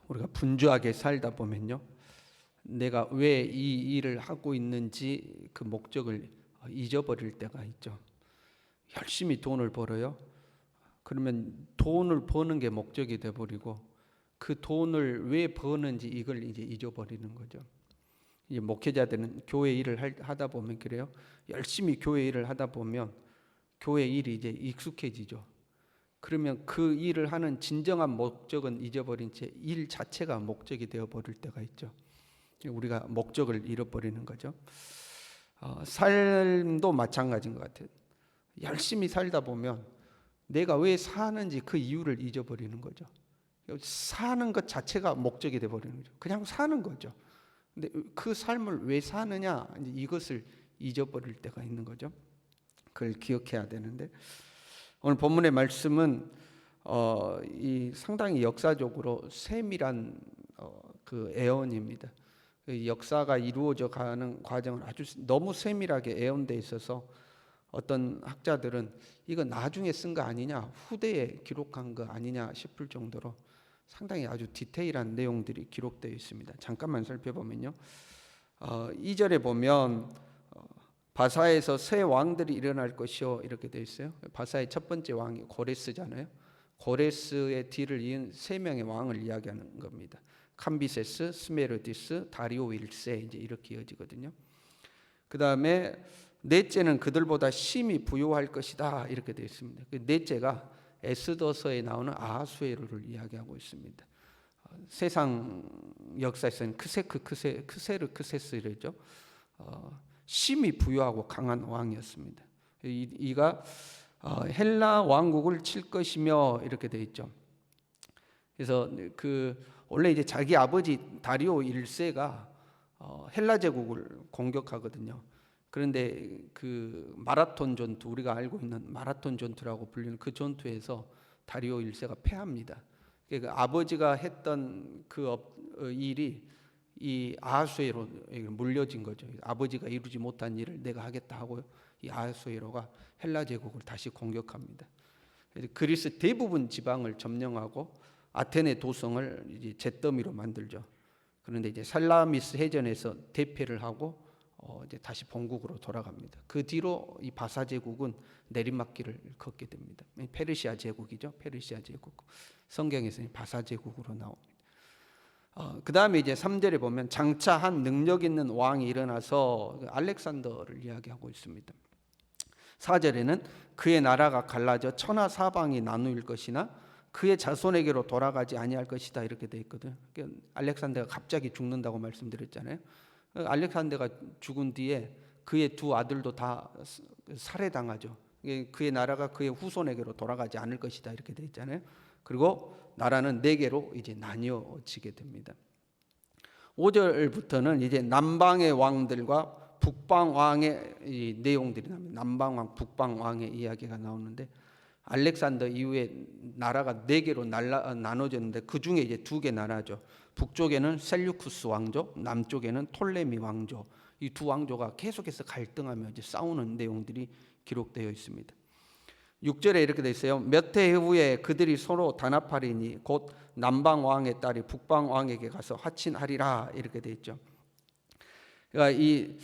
우리가 분주하게 살다 보면요, 내가 왜 이 일을 하고 있는지 그 목적을 잊어버릴 때가 있죠. 열심히 돈을 벌어요. 그러면 돈을 버는 게 목적이 돼버리고 그 돈을 왜 버는지 이걸 이제 잊어버리는 거죠. 이제 목회자들은 교회 일을 하다 보면 그래요. 열심히 교회 일을 하다 보면 교회 일이 이제 익숙해지죠. 그러면 그 일을 하는 진정한 목적은 잊어버린 채 일 자체가 목적이 되어버릴 때가 있죠. 우리가 목적을 잃어버리는 거죠. 삶도 마찬가지인 것 같아요. 열심히 살다 보면 내가 왜 사는지 그 이유를 잊어버리는 거죠. 사는 것 자체가 목적이 되어버리는 거죠. 그냥 사는 거죠. 근데 그 삶을 왜 사느냐, 이것을 잊어버릴 때가 있는 거죠. 그걸 기억해야 되는데, 오늘 본문의 말씀은 이 상당히 역사적으로 세밀한 그 애언입니다. 그 역사가 이루어져 가는 과정은 아주 너무 세밀하게 애언돼 있어서 어떤 학자들은 이거 나중에 쓴 거 아니냐, 후대에 기록한 거 아니냐 싶을 정도로 상당히 아주 디테일한 내용들이 기록되어 있습니다. 잠깐만 살펴보면요, 2절에 보면 바사에서 새 왕들이 일어날 것이요 이렇게 되어 있어요. 바사의 첫 번째 왕이 고레스잖아요. 고레스의 뒤를 이은 세 명의 왕을 이야기하는 겁니다. 캄비세스, 스메르디스, 다리오 1세 이제 이렇게 이어지거든요. 그 다음에 넷째는 그들보다 심히 부요할 것이다 이렇게 되어 있습니다. 그 넷째가 에스더서에 나오는 아하수에로를 이야기하고 있습니다. 세상 역사에서는 크세르크세스죠. 심히 부유하고 강한 왕이었습니다. 이가 헬라 왕국을 칠 것이며 이렇게 되어 있죠. 그래서 원래 이제 자기 아버지 다리오 1세가 헬라 제국을 공격하거든요. 그런데 그 마라톤 전투, 우리가 알고 있는 마라톤 전투라고 불리는 그 전투에서 다리오 1세가 패합니다. 그러니까 아버지가 했던 그 일이 이 아하수에로 물려진 거죠. 아버지가 이루지 못한 일을 내가 하겠다 하고 이 아하수에로가 헬라 제국을 다시 공격합니다. 그리스 대부분 지방을 점령하고 아테네 도성을 이제 잿더미로 만들죠. 그런데 이제 살라미스 해전에서 대패를 하고 이제 다시 본국으로 돌아갑니다. 그 뒤로 이 바사 제국은 내리막길을 걷게 됩니다. 페르시아 제국이죠. 페르시아 제국. 성경에서는 바사 제국으로 나옵니다. 그 다음에 이제 3절에 보면 장차 한 능력 있는 왕이 일어나서 알렉산더를 이야기하고 있습니다. 4절에는 그의 나라가 갈라져 천하 사방이 나누일 것이나 그의 자손에게로 돌아가지 아니할 것이다 이렇게 돼 있거든요. 알렉산더가 갑자기 죽는다고 말씀드렸잖아요. 알렉산더가 죽은 뒤에 그의 두 아들도 다 살해당하죠. 그의 나라가 그의 후손에게로 돌아가지 않을 것이다 이렇게 돼 있잖아요. 그리고 나라는 네 개로 이제 나뉘어지게 됩니다. 5절부터는 이제 남방의 왕들과 북방 왕의 이 내용들이 나옵니다. 남방 왕, 북방 왕의 이야기가 나오는데 알렉산더 이후에 나라가 네 개로 나눠졌는데 그 중에 이제 두 개 나라죠. 북쪽에는 셀류쿠스 왕조, 남쪽에는 톨레미 왕조. 이 두 왕조가 계속해서 갈등하며 이제 싸우는 내용들이 기록되어 있습니다. 6절에 이렇게 돼 있어요. 몇 해 후에 그들이 서로 단합하리니 곧 남방 왕의 딸이 북방 왕에게 가서 화친하리라 이렇게 돼 있죠. 그러니까 이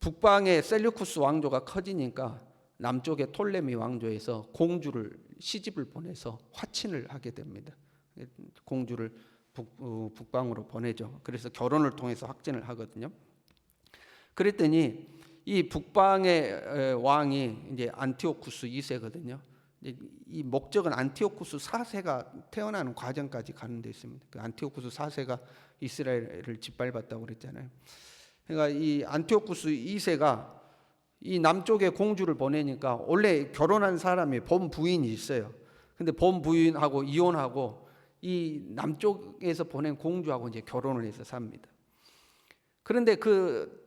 북방의 셀류쿠스 왕조가 커지니까 남쪽의 톨레미 왕조에서 공주를 시집을 보내서 화친을 하게 됩니다. 공주를 북방으로 보내죠. 그래서 결혼을 통해서 확진을 하거든요. 그랬더니 이 북방의 왕이 이제 안티오쿠스 2세거든요. 이 목적은 안티오쿠스 4세가 태어나는 과정까지 가는 데 있습니다. 그 안티오쿠스 4세가 이스라엘을 짓밟았다고 그랬잖아요. 그러니까 이 안티오쿠스 2세가 이 남쪽에 공주를 보내니까 원래 결혼한 사람이 본 부인이 있어요. 근데 본 부인하고 이혼하고 이 남쪽에서 보낸 공주하고 이제 결혼을 해서 삽니다. 그런데 그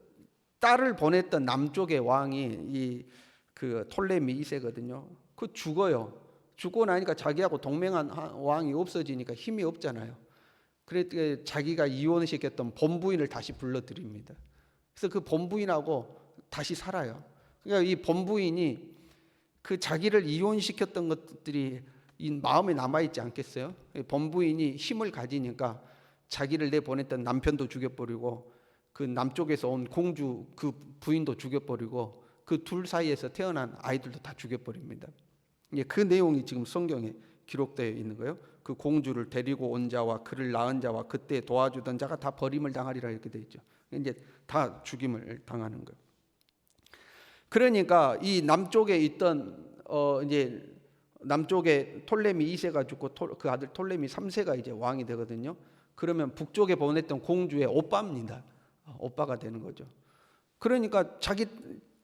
딸을 보냈던 남쪽의 왕이 그 톨레미 2세거든요. 그 죽어요. 죽고 나니까 자기하고 동맹한 왕이 없어지니까 힘이 없잖아요. 그래서 자기가 이혼시켰던 본부인을 다시 불러들입니다. 그래서 그 본부인하고 다시 살아요. 그러니까 이 본부인이 그 자기를 이혼시켰던 것들이 이 마음에 남아있지 않겠어요? 본부인이 힘을 가지니까 자기를 내보냈던 남편도 죽여버리고 그 남쪽에서 온 공주 그 부인도 죽여버리고 그 둘 사이에서 태어난 아이들도 다 죽여버립니다. 그 내용이 지금 성경에 기록되어 있는 거예요. 그 공주를 데리고 온 자와 그를 낳은 자와 그때 도와주던 자가 다 버림을 당하리라 이렇게 되어 있죠. 이제 다 죽임을 당하는 거예요. 그러니까 이 남쪽에 있던 이제 남쪽에 톨레미 2세가 죽고 그 아들 톨레미 3세가 이제 왕이 되거든요. 그러면 북쪽에 보냈던 공주의 오빠입니다. 오빠가 되는 거죠. 그러니까 자기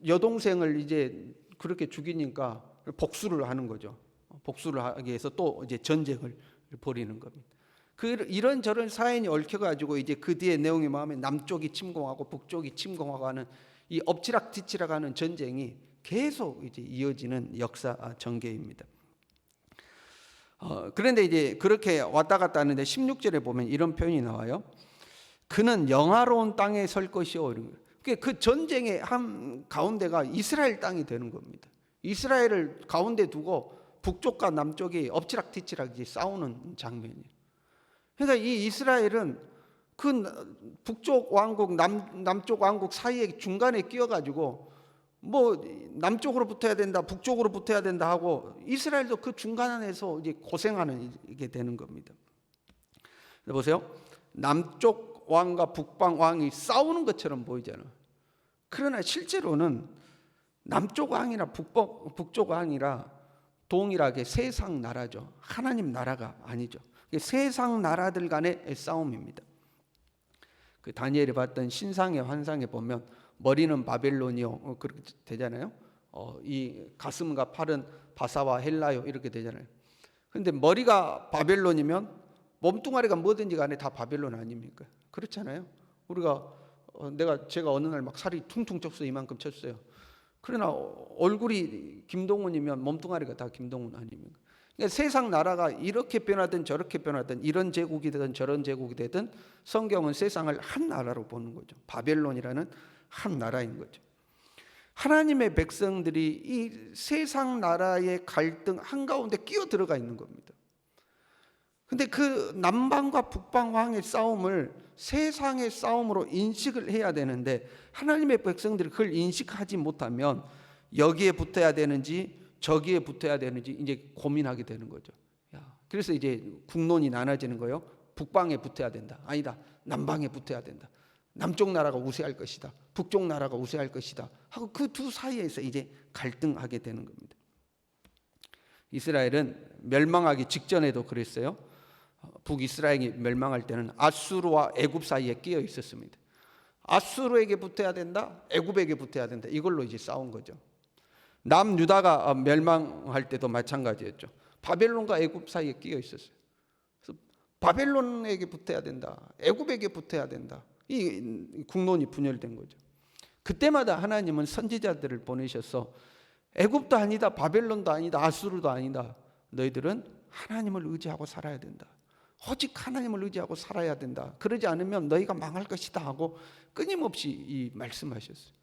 여동생을 이제 그렇게 죽이니까 복수를 하는 거죠. 복수를 하기 위해서 또 이제 전쟁을 벌이는 겁니다. 이런저런 사연이 얽혀가지고 이제 그 뒤에 내용이 마음에 남쪽이 침공하고 북쪽이 침공하고 하는 이 엎치락뒤치락 하는 전쟁이 계속 이제 이어지는 역사 전개입니다. 그런데 이제 그렇게 왔다 갔다 하는데 16절에 보면 이런 표현이 나와요. 그는 영화로운 땅에 설 것이요. 이런 거예요. 그 전쟁의 한 가운데가 이스라엘 땅이 되는 겁니다. 이스라엘을 가운데 두고 북쪽과 남쪽이 엎치락뒤치락 싸우는 장면이에요. 그러니까 이 이스라엘은 그 북쪽 왕국 남쪽 왕국 사이에 중간에 끼어가지고 뭐 남쪽으로 붙어야 된다, 북쪽으로 붙어야 된다 하고 이스라엘도 그 중간 안에서 이제 고생하는 이게 되는 겁니다. 보세요. 남쪽 왕과 북방 왕이 싸우는 것처럼 보이잖아요. 그러나 실제로는 남쪽 왕이나 북쪽 왕이라 동일하게 세상 나라죠. 하나님 나라가 아니죠. 세상 나라들 간의 싸움입니다. 그 다니엘이 봤던 신상의 환상에 보면 머리는 바벨론이요 그렇게 되잖아요. 이 가슴과 팔은 바사와 헬라요 이렇게 되잖아요. 그런데 머리가 바벨론이면 몸뚱아리가 뭐든지 간에 다 바벨론 아닙니까? 그렇잖아요. 우리가 제가 어느 날 막 살이 퉁퉁 쪘어요. 이만큼 쪘어요. 그러나 얼굴이 김동훈이면 몸뚱아리가 다 김동훈 아닙니까? 그러니까 세상 나라가 이렇게 변하든 저렇게 변하든 이런 제국이 되든 저런 제국이 되든 성경은 세상을 한 나라로 보는 거죠. 바벨론이라는 한 나라인 거죠. 하나님의 백성들이 이 세상 나라의 갈등 한가운데 끼어 들어가 있는 겁니다. 근데 그 남방과 북방 왕의 싸움을 세상의 싸움으로 인식을 해야 되는데 하나님의 백성들이 그걸 인식하지 못하면 여기에 붙어야 되는지 저기에 붙어야 되는지 이제 고민하게 되는 거죠. 그래서 이제 국론이 나눠지는 거예요. 북방에 붙어야 된다. 아니다. 남방에 붙어야 된다. 남쪽 나라가 우세할 것이다. 북쪽 나라가 우세할 것이다. 하고 그 두 사이에서 이제 갈등하게 되는 겁니다. 이스라엘은 멸망하기 직전에도 그랬어요. 북이스라엘이 멸망할 때는 아수르와 애굽 사이에 끼어 있었습니다. 아수르에게 붙어야 된다. 애굽에게 붙어야 된다. 이걸로 이제 싸운 거죠. 남유다가 멸망할 때도 마찬가지였죠. 바벨론과 애굽 사이에 끼어 있었어요. 그래서 바벨론에게 붙어야 된다. 애굽에게 붙어야 된다. 이 국론이 분열된 거죠. 그때마다 하나님은 선지자들을 보내셔서 애굽도 아니다, 바벨론도 아니다, 아수르도 아니다. 너희들은 하나님을 의지하고 살아야 된다. 오직 하나님을 의지하고 살아야 된다. 그러지 않으면 너희가 망할 것이다 하고 끊임없이 말씀하셨어요.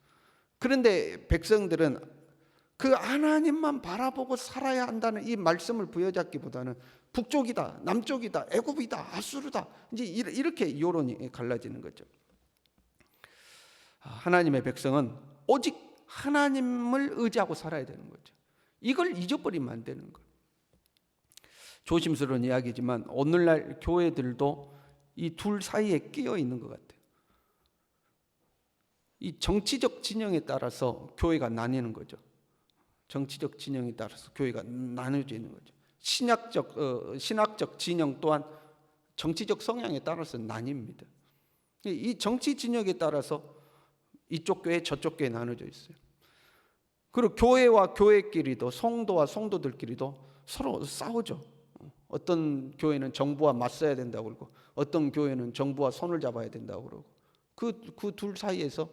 그런데 백성들은 그 하나님만 바라보고 살아야 한다는 이 말씀을 부여잡기보다는 북쪽이다, 남쪽이다, 애굽이다, 아수르다 이제 이렇게 여론이 갈라지는 거죠. 하나님의 백성은 오직 하나님을 의지하고 살아야 되는 거죠. 이걸 잊어버리면 안 되는 거예요. 조심스러운 이야기지만 오늘날 교회들도 이 둘 사이에 끼어 있는 것 같아요. 이 정치적 진영에 따라서 교회가 나뉘는 거죠. 정치적 진영에 따라서 교회가 나눠져 있는 거죠. 신학적 진영 또한 정치적 성향에 따라서 나뉩니다. 이 정치 진영에 따라서 이쪽 교회 저쪽 교회 나눠져 있어요. 그리고 교회와 교회끼리도 성도와 성도들끼리도 서로 싸우죠. 어떤 교회는 정부와 맞서야 된다고 그러고 어떤 교회는 정부와 손을 잡아야 된다고 그러고 그 둘 사이에서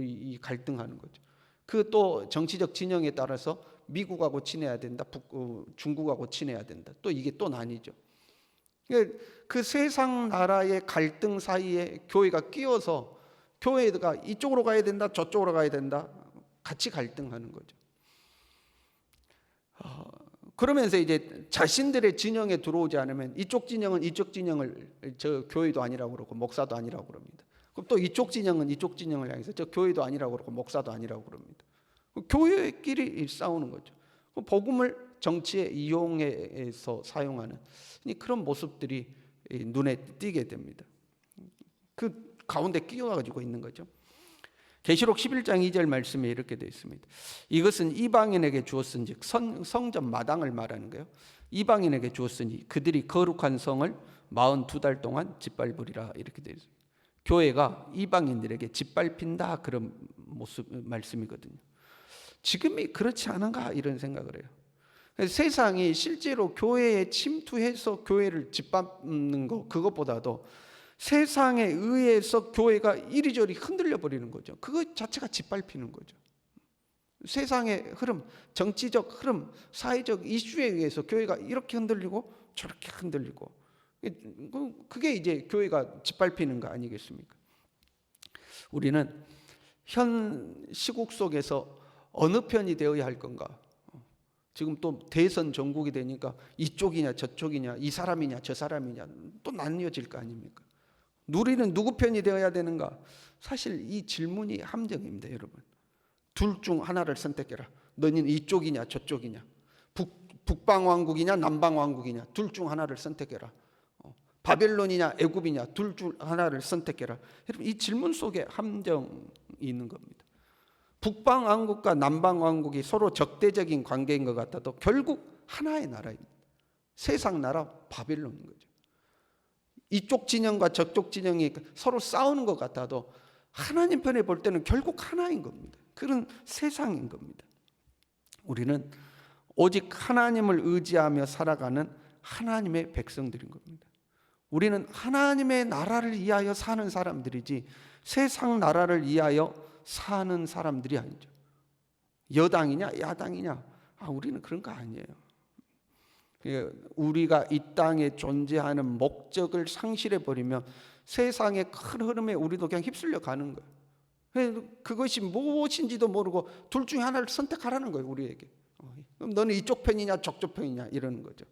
이 갈등하는 거죠. 그 또 정치적 진영에 따라서 미국하고 친해야 된다, 중국하고 친해야 된다. 또 이게 또 나뉘죠. 그 세상 나라의 갈등 사이에 교회가 끼어서 교회가 이쪽으로 가야 된다, 저쪽으로 가야 된다, 같이 갈등하는 거죠. 그러면서 이제 자신들의 진영에 들어오지 않으면 이쪽 진영은 이쪽 진영을 저 교회도 아니라고 그러고 목사도 아니라고 그럽니다. 그럼 또 이쪽 진영은 이쪽 진영을 향해서 저 교회도 아니라고 그러고 목사도 아니라고 그럽니다. 교회끼리 싸우는 거죠. 복음을 정치에 이용해서 사용하는 그런 모습들이 눈에 띄게 됩니다. 그 가운데 끼어가지고 있는 거죠. 계시록 11장 2절 말씀에 이렇게 되어 있습니다. 이것은 이방인에게 주었은즉, 성전 마당을 말하는 거예요. 이방인에게 주었으니 그들이 거룩한 성을 42달 동안 짓밟으리라, 이렇게 되어 있습니다. 교회가 이방인들에게 짓밟힌다, 그런 모습 말씀이거든요. 지금이 그렇지 않은가 이런 생각을 해요. 세상이 실제로 교회에 침투해서 교회를 짓밟는 거, 그것보다도 세상에 의해서 교회가 이리저리 흔들려 버리는 거죠. 그것 자체가 짓밟히는 거죠. 세상의 흐름, 정치적 흐름, 사회적 이슈에 의해서 교회가 이렇게 흔들리고 저렇게 흔들리고, 그게 이제 교회가 짓밟히는 거 아니겠습니까? 우리는 현 시국 속에서 어느 편이 되어야 할 건가? 지금 또 대선 전국이 되니까 이쪽이냐 저쪽이냐, 이 사람이냐 저 사람이냐 또 나뉘어질 거 아닙니까? 우리는 누구 편이 되어야 되는가? 사실 이 질문이 함정입니다, 여러분. 둘 중 하나를 선택해라. 너는 이쪽이냐 저쪽이냐, 북방왕국이냐 남방왕국이냐, 둘 중 하나를 선택해라. 바벨론이냐 애굽이냐, 둘 중 하나를 선택해라. 여러분, 이 질문 속에 함정이 있는 겁니다. 북방왕국과 남방왕국이 서로 적대적인 관계인 것 같아도 결국 하나의 나라입니다. 세상 나라 바벨론인 거죠. 이쪽 진영과 저쪽 진영이 서로 싸우는 것 같아도 하나님 편에 볼 때는 결국 하나인 겁니다. 그런 세상인 겁니다. 우리는 오직 하나님을 의지하며 살아가는 하나님의 백성들인 겁니다. 우리는 하나님의 나라를 위하여 사는 사람들이지 세상 나라를 위하여 사는 사람들이 아니죠. 여당이냐 야당이냐, 우리는 그런 거 아니에요. 우리가 이 땅에 존재하는 목적을 상실해 버리면 세상의 큰 흐름에 우리도 그냥 휩쓸려 가는 거예요. 그것이 무엇인지도 모르고 둘 중에 하나를 선택하라는 거예요, 우리에게. 그럼 너는 이쪽 편이냐 저쪽 편이냐 이러는 거죠.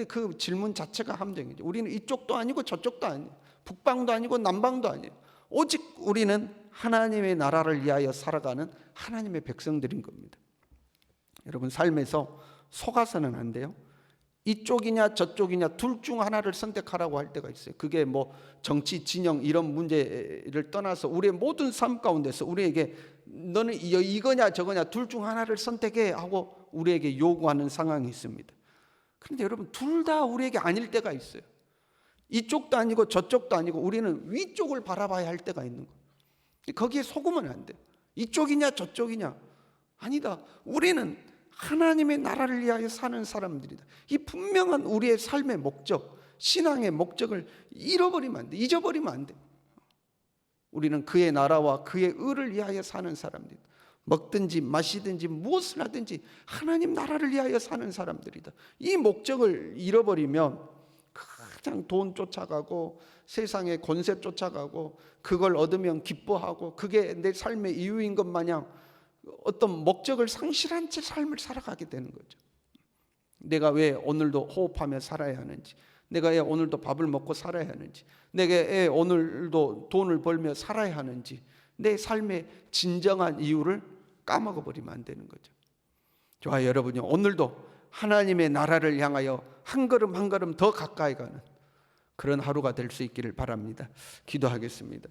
그 질문 자체가 함정이죠. 우리는 이쪽도 아니고 저쪽도 아니에요. 북방도 아니고 남방도 아니에요. 오직 우리는 하나님의 나라를 위하여 살아가는 하나님의 백성들인 겁니다. 여러분, 삶에서 속아서는 안 돼요. 이쪽이냐 저쪽이냐 둘 중 하나를 선택하라고 할 때가 있어요. 그게 뭐 정치 진영 이런 문제를 떠나서 우리의 모든 삶 가운데서 우리에게 너는 이거냐 저거냐 둘 중 하나를 선택해 하고 우리에게 요구하는 상황이 있습니다. 그런데 여러분, 둘 다 우리에게 아닐 때가 있어요. 이쪽도 아니고 저쪽도 아니고 우리는 위쪽을 바라봐야 할 때가 있는 거예요. 거기에 속으면 안 돼요. 이쪽이냐 저쪽이냐, 아니다. 우리는 하나님의 나라를 위하여 사는 사람들이다. 이 분명한 우리의 삶의 목적, 신앙의 목적을 잃어버리면 안 돼. 잊어버리면 안 돼. 우리는 그의 나라와 그의 의를 위하여 사는 사람들이다. 먹든지 마시든지 무엇을 하든지 하나님 나라를 위하여 사는 사람들이다. 이 목적을 잃어버리면 그냥 돈 쫓아가고 세상의 권세 쫓아가고 그걸 얻으면 기뻐하고 그게 내 삶의 이유인 것 마냥 어떤 목적을 상실한 채 삶을 살아가게 되는 거죠. 내가 왜 오늘도 호흡하며 살아야 하는지, 내가 왜 오늘도 밥을 먹고 살아야 하는지, 내가 왜 오늘도 돈을 벌며 살아야 하는지, 내 삶의 진정한 이유를 까먹어 버리면 안 되는 거죠. 좋아요, 여러분요, 오늘도 하나님의 나라를 향하여 한 걸음 한 걸음 더 가까이 가는 그런 하루가 될 수 있기를 바랍니다. 기도하겠습니다.